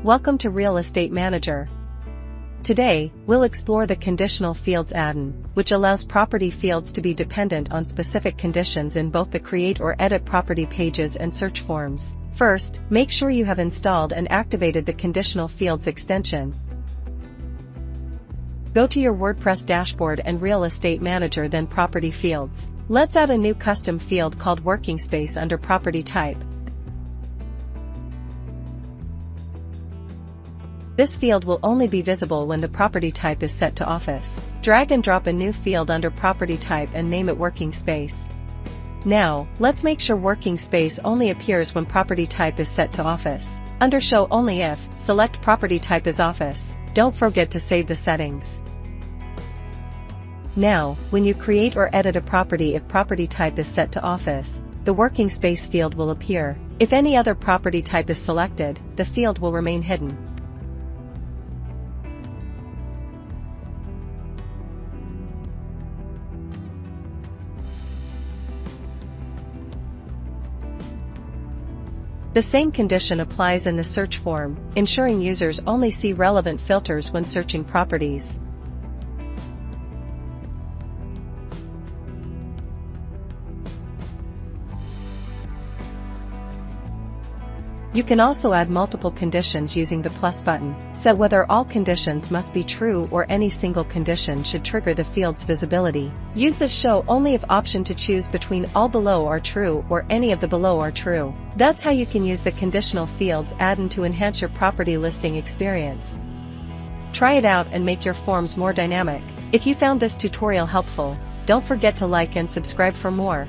Welcome to Real Estate Manager. Today, we'll explore the Conditional Fields Addon, which allows property fields to be dependent on specific conditions in both the create or edit property pages and search forms. First, make sure you have installed and activated the Conditional Fields extension. Go to your WordPress dashboard and Real Estate Manager, then Property Fields. Let's add a new custom field called Working Space under Property Type. This field will only be visible when the property type is set to Office. Drag and drop a new field under Property Type and name it Working Space. Now, let's make sure Working Space only appears when property type is set to Office. Under Show Only If, select Property Type as Office. Don't forget to save the settings. Now, when you create or edit a property, if property type is set to Office, the Working Space field will appear. If any other property type is selected, the field will remain hidden. The same condition applies in the search form, ensuring users only see relevant filters when searching properties. You can also add multiple conditions using the plus button. Set whether all conditions must be true or any single condition should trigger the field's visibility. Use the Show Only If option to choose between all below are true or any of the below are true. That's how you can use the Conditional Fields Addon to enhance your property listing experience. Try it out and make your forms more dynamic. If you found this tutorial helpful, don't forget to like and subscribe for more.